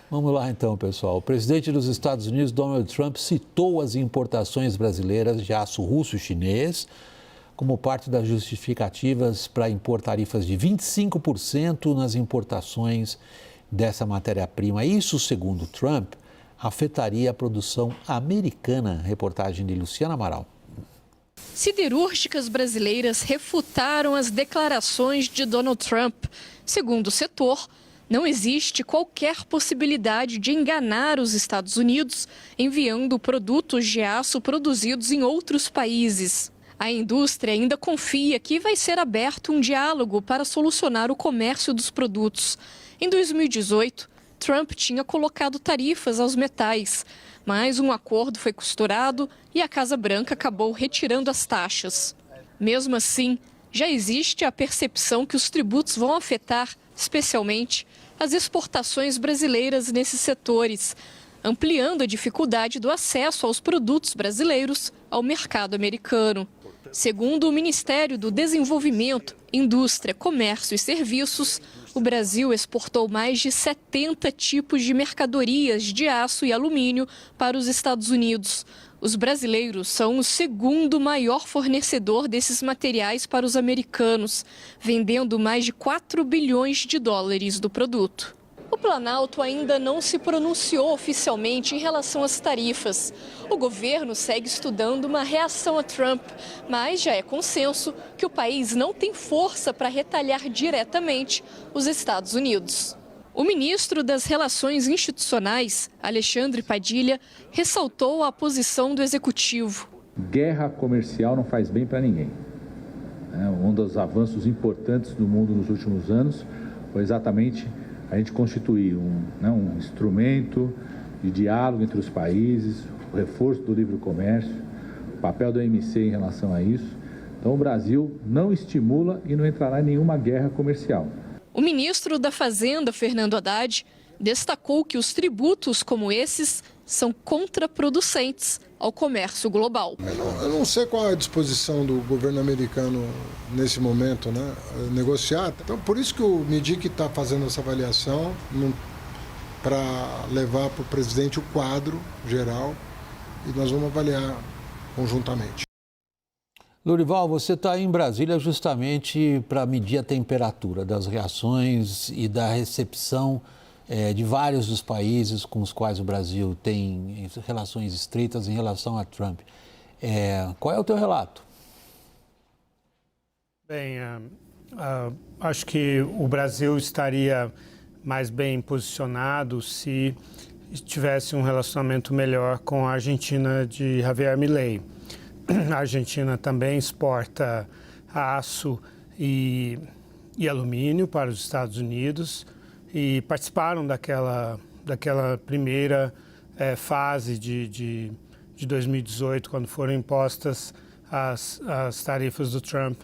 Vamos lá então, pessoal. O presidente dos Estados Unidos, Donald Trump, citou as importações brasileiras de aço russo e chinês como parte das justificativas para impor tarifas de 25% nas importações dessa matéria-prima. Isso, segundo Trump, afetaria a produção americana. Reportagem de Luciana Amaral. Siderúrgicas brasileiras refutaram as declarações de Donald Trump. Segundo o setor, não existe qualquer possibilidade de enganar os Estados Unidos enviando produtos de aço produzidos em outros países. A indústria ainda confia que vai ser aberto um diálogo para solucionar o comércio dos produtos. Em 2018, Trump tinha colocado tarifas aos metais, mas um acordo foi costurado e a Casa Branca acabou retirando as taxas. Mesmo assim, já existe a percepção que os tributos vão afetar, especialmente, as exportações brasileiras nesses setores, ampliando a dificuldade do acesso aos produtos brasileiros ao mercado americano. Segundo o Ministério do Desenvolvimento, Indústria, Comércio e Serviços, o Brasil exportou mais de 70 tipos de mercadorias de aço e alumínio para os Estados Unidos. Os brasileiros são o segundo maior fornecedor desses materiais para os americanos, vendendo mais de 4 bilhões de dólares do produto. O Planalto ainda não se pronunciou oficialmente em relação às tarifas. O governo segue estudando uma reação a Trump, mas já é consenso que o país não tem força para retalhar diretamente os Estados Unidos. O ministro das Relações Institucionais, Alexandre Padilha, ressaltou a posição do executivo. Guerra comercial não faz bem para ninguém. Um dos avanços importantes do mundo nos últimos anos foi exatamente a gente constituir um instrumento de diálogo entre os países, o reforço do livre comércio, o papel do OMC em relação a isso. Então o Brasil não estimula e não entrará em nenhuma guerra comercial. O ministro da Fazenda, Fernando Haddad, destacou que os tributos como esses são contraproducentes ao comércio global. Eu não sei qual é a disposição do governo americano nesse momento, negociar. Então, por isso que o MIDIC está fazendo essa avaliação para levar para o presidente o quadro geral e nós vamos avaliar conjuntamente. Lorival, você está em Brasília justamente para medir a temperatura das reações e da recepção de vários dos países com os quais o Brasil tem relações estreitas em relação a Trump. Qual é o teu relato? Bem, acho que o Brasil estaria mais bem posicionado se tivesse um relacionamento melhor com a Argentina de Javier Milei. A Argentina também exporta aço e alumínio para os Estados Unidos e participaram daquela primeira fase de 2018, quando foram impostas as tarifas do Trump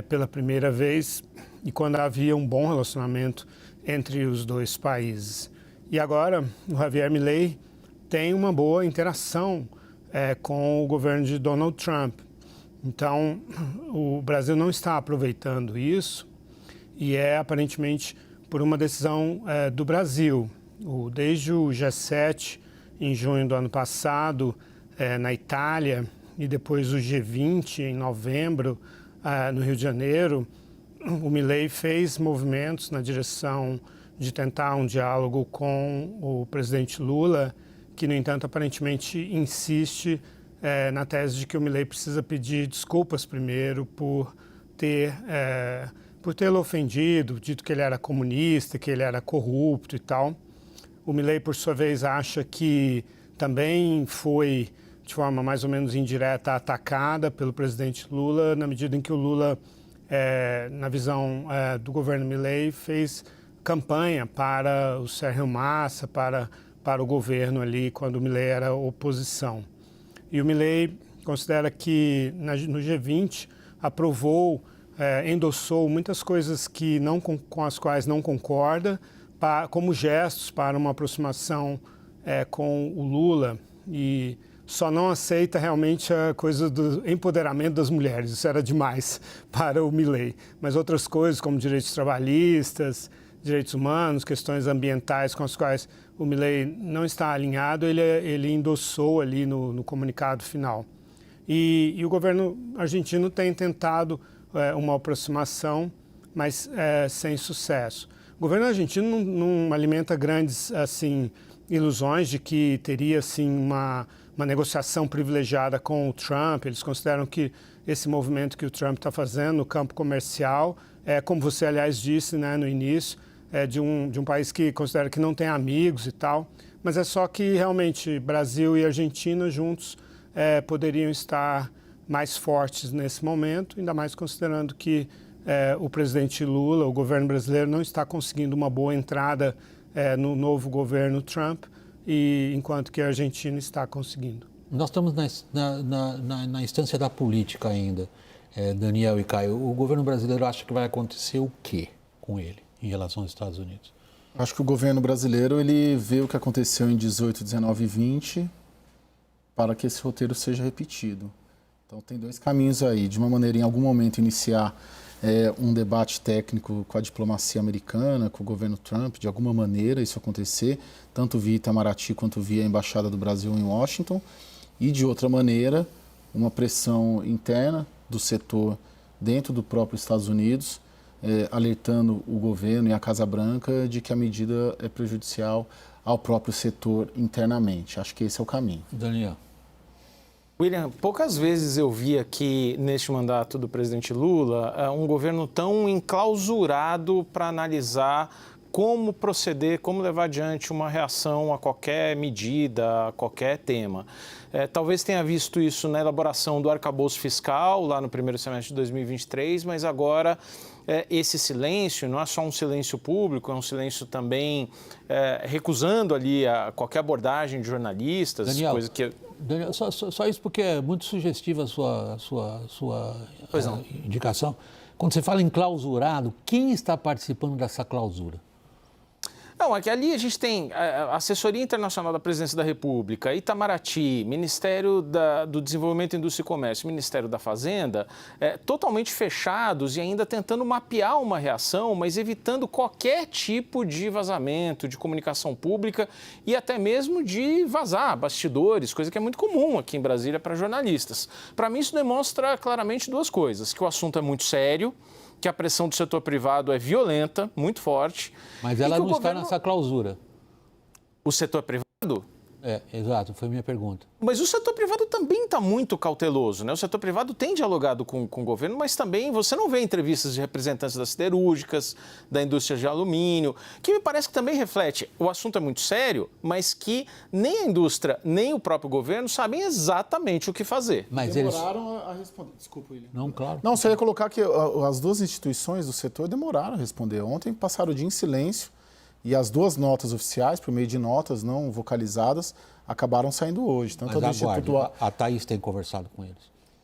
pela primeira vez e quando havia um bom relacionamento entre os dois países. E agora o Javier Milei tem uma boa interação com o governo de Donald Trump. Então, o Brasil não está aproveitando isso e aparentemente por uma decisão do Brasil. Desde o G7, em junho do ano passado, na Itália, e depois o G20, em novembro, no Rio de Janeiro, o Milei fez movimentos na direção de tentar um diálogo com o presidente Lula, que, no entanto, aparentemente insiste na tese de que o Milei precisa pedir desculpas primeiro por tê-lo ofendido, dito que ele era comunista, que ele era corrupto e tal. O Milei, por sua vez, acha que também foi, de forma mais ou menos indireta, atacada pelo presidente Lula, na medida em que o Lula, na visão do governo Milei, fez campanha para o Sérgio Massa, para o governo ali, quando o Milei era oposição. E o Milei considera que no G20 aprovou, endossou muitas coisas com as quais não concorda, como gestos para uma aproximação com o Lula, e só não aceita realmente a coisa do empoderamento das mulheres. Isso era demais para o Milei. Mas outras coisas, como direitos trabalhistas, direitos humanos, questões ambientais com as quais o Milei não está alinhado, ele endossou ali no comunicado final. E o governo argentino tem tentado uma aproximação, mas sem sucesso. O governo argentino não alimenta grandes assim, ilusões de que teria assim, uma negociação privilegiada com o Trump. Eles consideram que esse movimento que o Trump está fazendo no campo comercial, como você, aliás, disse, né, no início, de um país que considera que não tem amigos e tal, mas é só que realmente Brasil e Argentina juntos poderiam estar mais fortes nesse momento, ainda mais considerando que o presidente Lula, o governo brasileiro, não está conseguindo uma boa entrada no novo governo Trump, enquanto que a Argentina está conseguindo. Nós estamos na instância da política ainda, Daniel e Caio. O governo brasileiro acha que vai acontecer o quê com ele em relação aos Estados Unidos? Acho que o governo brasileiro ele vê o que aconteceu em 18, 19 e 20 para que esse roteiro seja repetido. Então tem dois caminhos aí. De uma maneira, em algum momento, iniciar um debate técnico com a diplomacia americana, com o governo Trump, de alguma maneira isso acontecer, tanto via Itamaraty quanto via a Embaixada do Brasil em Washington, e de outra maneira, uma pressão interna do setor dentro do próprio Estados Unidos, alertando o governo e a Casa Branca de que a medida é prejudicial ao próprio setor internamente. Acho que esse é o caminho. Daniel. William, poucas vezes eu vi aqui, neste mandato do presidente Lula, um governo tão enclausurado para analisar como proceder, como levar adiante uma reação a qualquer medida, a qualquer tema. Talvez tenha visto isso na elaboração do arcabouço fiscal, lá no primeiro semestre de 2023, mas agora esse silêncio não é só um silêncio público, é um silêncio também recusando ali qualquer abordagem de jornalistas, Daniel, coisa que... Daniel, só isso porque é muito sugestiva a sua indicação. Quando você fala em clausurado, quem está participando dessa clausura? Não, é que ali a gente tem a Assessoria Internacional da Presidência da República, Itamaraty, Ministério do Desenvolvimento, Indústria e Comércio, Ministério da Fazenda, totalmente fechados e ainda tentando mapear uma reação, mas evitando qualquer tipo de vazamento, de comunicação pública e até mesmo de vazar bastidores, coisa que é muito comum aqui em Brasília para jornalistas. Para mim isso demonstra claramente duas coisas, que o assunto é muito sério, que a pressão do setor privado é violenta, muito forte. Mas ela não está nessa clausura. O setor privado? Exato, foi a minha pergunta. Mas o setor privado também está muito cauteloso, né? O setor privado tem dialogado com o governo, mas também você não vê entrevistas de representantes das siderúrgicas, da indústria de alumínio, que me parece que também reflete, o assunto é muito sério, mas que nem a indústria, nem o próprio governo sabem exatamente o que fazer. Mas demoraram a responder. Desculpa, William. Não, claro. Não, só ia colocar que as duas instituições do setor demoraram a responder. Ontem passaram o dia em silêncio. E as duas notas oficiais, por meio de notas não vocalizadas, acabaram saindo hoje. Tanto Mas aguarde, a Thaís tem conversado com eles.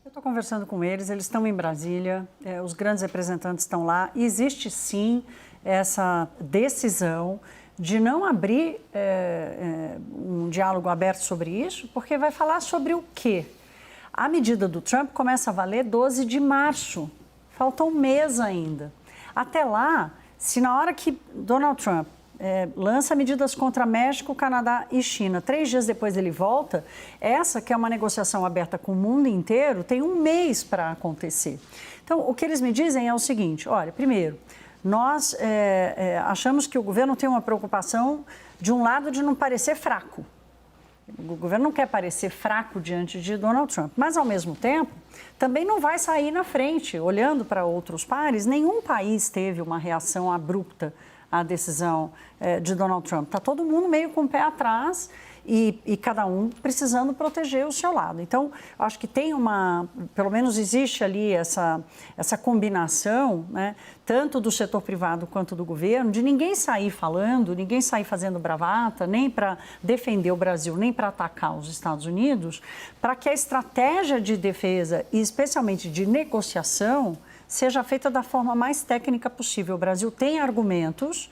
Eu estou conversando com eles estão em Brasília, os grandes representantes estão lá. Existe sim essa decisão de não abrir um diálogo aberto sobre isso, porque vai falar sobre o quê? A medida do Trump começa a valer 12 de março, falta um mês ainda. Até lá, se na hora que Donald Trump lança medidas contra México, Canadá e China, 3 dias depois ele volta, essa que é uma negociação aberta com o mundo inteiro, tem um mês para acontecer. Então, o que eles me dizem é o seguinte, olha, primeiro, nós achamos que o governo tem uma preocupação, de um lado, de não parecer fraco. O governo não quer parecer fraco diante de Donald Trump, mas, ao mesmo tempo, também não vai sair na frente, olhando para outros pares. Nenhum país teve uma reação abrupta à decisão de Donald Trump. Está todo mundo meio com o pé atrás e cada um precisando proteger o seu lado. Então, acho que tem pelo menos existe ali essa combinação, né, tanto do setor privado quanto do governo, de ninguém sair falando, ninguém sair fazendo bravata, nem para defender o Brasil, nem para atacar os Estados Unidos, para que a estratégia de defesa e especialmente de negociação seja feita da forma mais técnica possível. O Brasil tem argumentos,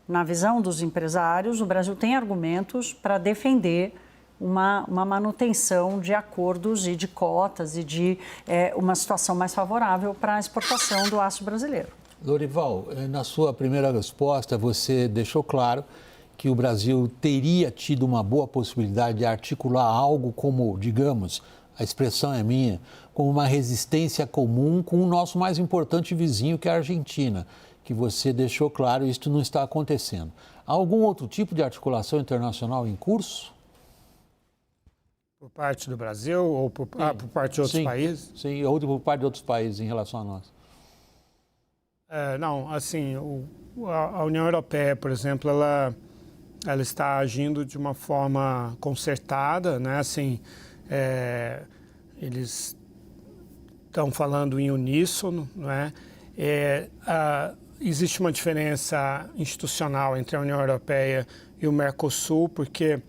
na visão dos empresários, o Brasil tem argumentos para defender uma manutenção de acordos e de cotas e de uma situação mais favorável para a exportação do aço brasileiro. Lorival, na sua primeira resposta, você deixou claro que o Brasil teria tido uma boa possibilidade de articular algo como, digamos, a expressão é minha, como uma resistência comum com o nosso mais importante vizinho, que é a Argentina, que você deixou claro, isto não está acontecendo. Há algum outro tipo de articulação internacional em curso? Por parte do Brasil ou por parte de outros países? Sim, ou por parte de outros países em relação a nós. Não, assim, a União Europeia, por exemplo, ela está agindo de uma forma concertada, né? Assim, eles estão falando em uníssono, não é? Existe uma diferença institucional entre a União Europeia e o Mercosul, porque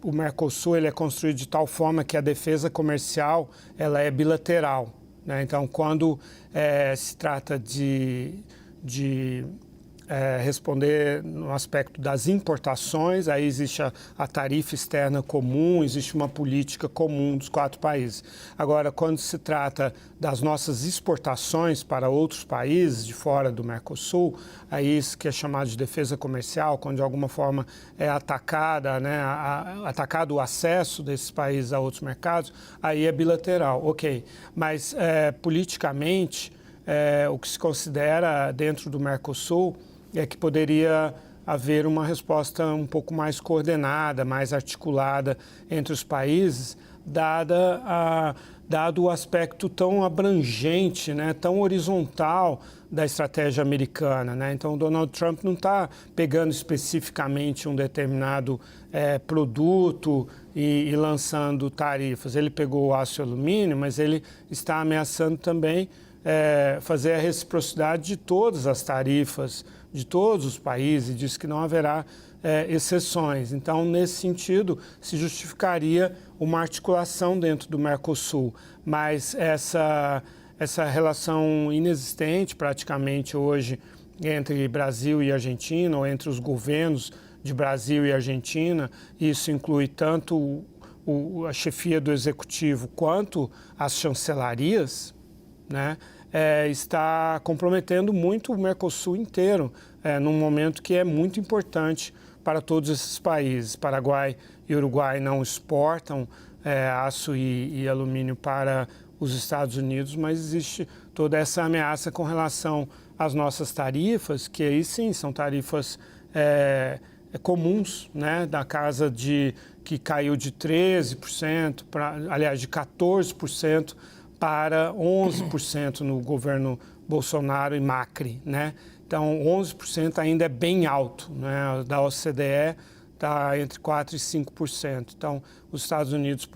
o Mercosul ele é construído de tal forma que a defesa comercial ela é bilateral, né? Então, quando se trata de responder no aspecto das importações, aí existe a tarifa externa comum, existe uma política comum dos 4 países. Agora, quando se trata das nossas exportações para outros países de fora do Mercosul, aí isso que é chamado de defesa comercial, quando de alguma forma é atacada, né, atacado o acesso desses países a outros mercados, aí é bilateral, ok. Mas politicamente, o que se considera dentro do Mercosul é que poderia haver uma resposta um pouco mais coordenada, mais articulada entre os países, dado o aspecto tão abrangente, né, tão horizontal da estratégia americana, né? Então, o Donald Trump não está pegando especificamente um determinado produto e lançando tarifas. Ele pegou o aço e o alumínio, mas ele está ameaçando também fazer a reciprocidade de todas as tarifas de todos os países, diz que não haverá exceções. Então, nesse sentido, se justificaria uma articulação dentro do Mercosul, mas essa relação inexistente praticamente hoje entre Brasil e Argentina, ou entre os governos de Brasil e Argentina, isso inclui tanto a chefia do executivo quanto as chancelarias, né? Está comprometendo muito o Mercosul inteiro, num momento que é muito importante para todos esses países. Paraguai e Uruguai não exportam aço e alumínio para os Estados Unidos, mas existe toda essa ameaça com relação às nossas tarifas, que aí sim são tarifas comuns, né, da casa que caiu de 13%, aliás, de 14%, para 11% no governo Bolsonaro e Macri, né? Então, 11% ainda é bem alto, né? Da OCDE está entre 4% e 5%. Então, os Estados Unidos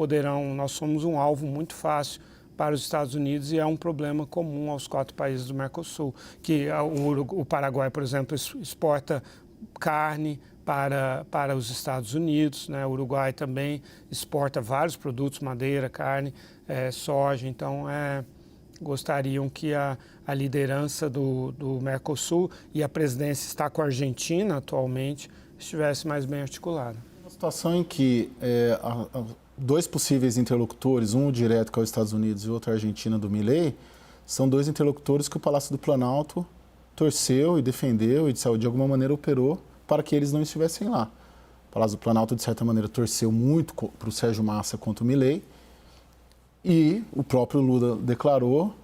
nós somos um alvo muito fácil para os Estados Unidos e é um problema comum aos 4 países do Mercosul, que o Paraguai, por exemplo, exporta carne para os Estados Unidos, né? O Uruguai também exporta vários produtos, madeira, carne, soja. Então, gostariam que a liderança do Mercosul, e a presidência está com a Argentina atualmente, estivesse mais bem articulada. Uma situação em que 2 possíveis interlocutores, um direto que é os Estados Unidos e outro a Argentina do Milei, são 2 interlocutores que o Palácio do Planalto torceu e defendeu e de alguma maneira operou para que eles não estivessem lá. O Palácio do Planalto, de certa maneira, torceu muito para o Sérgio Massa contra o Milei e o próprio Lula declarou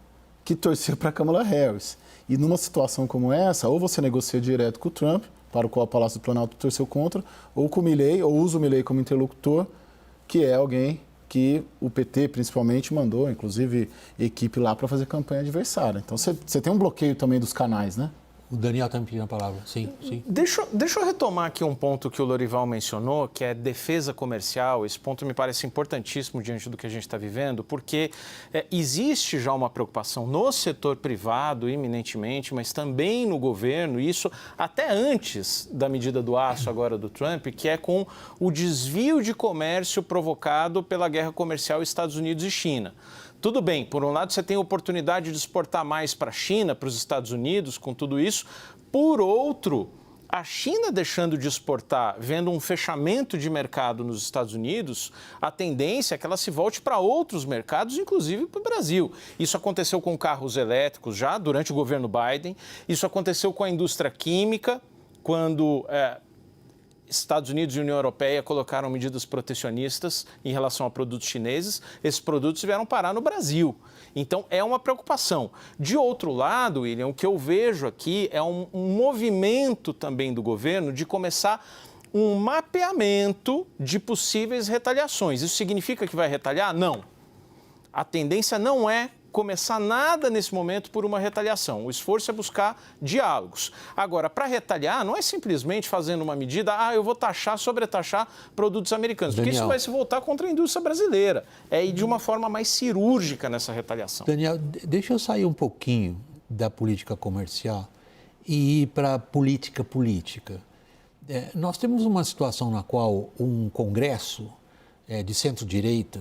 que torceu para a Kamala Harris. E numa situação como essa, ou você negocia direto com o Trump, para o qual o Palácio do Planalto torceu contra, ou com o Milei, ou usa o Milei como interlocutor, que é alguém que o PT, principalmente, mandou, inclusive, equipe lá para fazer campanha adversária. Então, você tem um bloqueio também dos canais, né? O Daniel está me pedindo a palavra. Sim, sim. Deixa eu retomar aqui um ponto que o Lorival mencionou, que é defesa comercial. Esse ponto me parece importantíssimo diante do que a gente está vivendo, porque existe já uma preocupação no setor privado, iminentemente, mas também no governo, isso até antes da medida do aço agora do Trump, que é com o desvio de comércio provocado pela guerra comercial Estados Unidos e China. Tudo bem, por um lado você tem a oportunidade de exportar mais para a China, para os Estados Unidos, com tudo isso. Por outro, a China deixando de exportar, vendo um fechamento de mercado nos Estados Unidos, a tendência é que ela se volte para outros mercados, inclusive para o Brasil. Isso aconteceu com carros elétricos já durante o governo Biden, isso aconteceu com a indústria química, quando Estados Unidos e União Europeia colocaram medidas protecionistas em relação a produtos chineses, esses produtos vieram parar no Brasil. Então, é uma preocupação. De outro lado, William, o que eu vejo aqui é um movimento também do governo de começar um mapeamento de possíveis retaliações. Isso significa que vai retaliar? Não. A tendência não é começar nada nesse momento por uma retaliação. O esforço é buscar diálogos. Agora, para retaliar, não é simplesmente fazendo uma medida, eu vou sobretaxar produtos americanos, porque isso vai se voltar contra a indústria brasileira. É ir de uma forma mais cirúrgica nessa retaliação. Daniel, deixa eu sair um pouquinho da política comercial e ir para a política política. Nós temos uma situação na qual um Congresso de centro-direita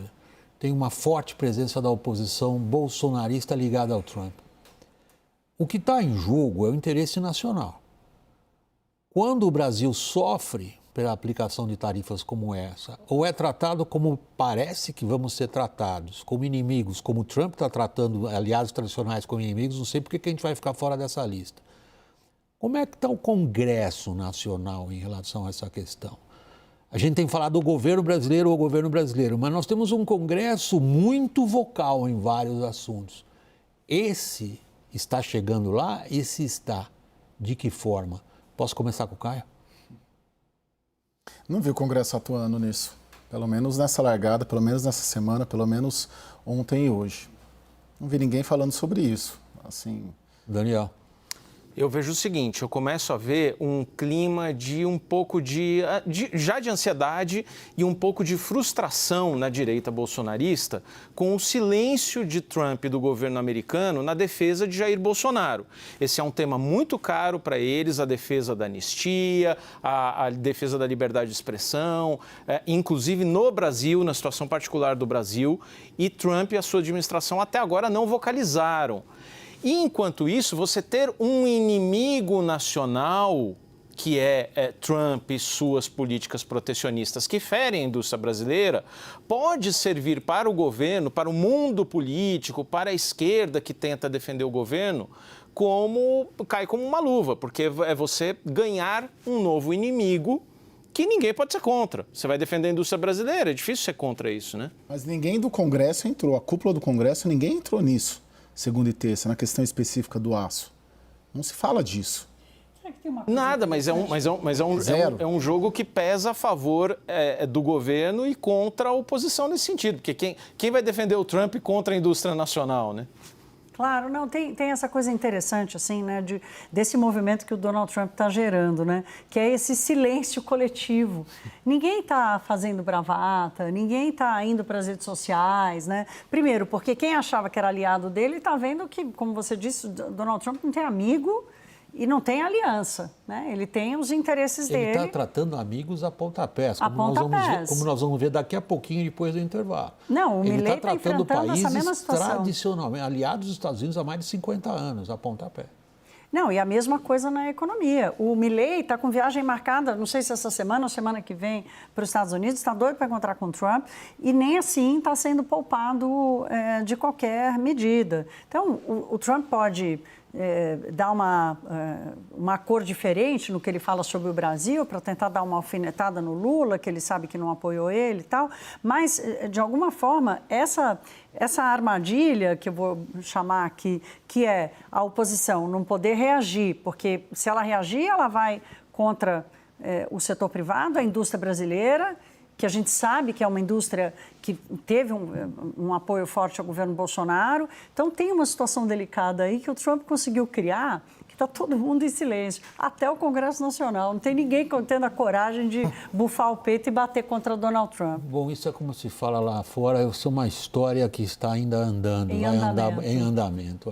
tem uma forte presença da oposição bolsonarista ligada ao Trump. O que está em jogo é o interesse nacional. Quando o Brasil sofre pela aplicação de tarifas como essa, ou é tratado como parece que vamos ser tratados, como inimigos, como o Trump está tratando aliados tradicionais como inimigos, não sei por que a gente vai ficar fora dessa lista. Como é que está o Congresso Nacional em relação a essa questão? A gente tem falado do governo brasileiro ou governo brasileiro, mas nós temos um Congresso muito vocal em vários assuntos. Esse está chegando lá? Esse está. De que forma? Posso começar com o Caio? Não vi o Congresso atuando nisso. Pelo menos nessa largada, pelo menos nessa semana, pelo menos ontem e hoje. Não vi ninguém falando sobre isso. Assim... Daniel. Eu vejo o seguinte, eu começo a ver um clima de um pouco de ansiedade e um pouco de frustração na direita bolsonarista com o silêncio de Trump e do governo americano na defesa de Jair Bolsonaro. Esse é um tema muito caro para eles, a defesa da anistia, a defesa da liberdade de expressão, inclusive no Brasil, na situação particular do Brasil, e Trump e a sua administração até agora não vocalizaram. E, enquanto isso, você ter um inimigo nacional, que é Trump e suas políticas protecionistas que ferem a indústria brasileira, pode servir para o governo, para o mundo político, para a esquerda que tenta defender o governo, cai como uma luva, porque é você ganhar um novo inimigo que ninguém pode ser contra. Você vai defender a indústria brasileira, é difícil ser contra isso, né? Mas ninguém do Congresso entrou, a cúpula do Congresso, ninguém entrou nisso. Segunda e terça, na questão específica do aço. Não se fala disso. Nada, mas é um jogo que pesa a favor do governo e contra a oposição nesse sentido. Porque quem vai defender o Trump contra a indústria nacional, né? Claro, não, tem essa coisa interessante, assim, né, desse movimento que o Donald Trump está gerando, né, que é esse silêncio coletivo. Ninguém está fazendo bravata, ninguém está indo para as redes sociais, né? Primeiro, porque quem achava que era aliado dele está vendo que, como você disse, Donald Trump não tem amigo e não tem aliança, né? Ele tem os interesses dele. Ele está tratando amigos a pontapés, como nós vamos ver daqui a pouquinho, depois do intervalo. Não, o Milei está tratando países essa mesma situação. Tradicionalmente, aliados dos Estados Unidos há mais de 50 anos, a pontapé. Não, e a mesma coisa na economia. O Milei está com viagem marcada, não sei se essa semana ou semana que vem, para os Estados Unidos, está doido para encontrar com o Trump e nem assim está sendo poupado de qualquer medida. Então, o Trump pode dar uma cor diferente no que ele fala sobre o Brasil, para tentar dar uma alfinetada no Lula, que ele sabe que não apoiou ele e tal, mas, de alguma forma, essa armadilha, que eu vou chamar aqui, que é a oposição não poder reagir, porque se ela reagir, ela vai contra o setor privado, a indústria brasileira, que a gente sabe que é uma indústria que teve um apoio forte ao governo Bolsonaro. Então, tem uma situação delicada aí que o Trump conseguiu criar, que está todo mundo em silêncio, até o Congresso Nacional. Não tem ninguém tendo a coragem de bufar o peito e bater contra Donald Trump. Bom, isso é como se fala lá fora, isso é uma história que está ainda andando, em andamento.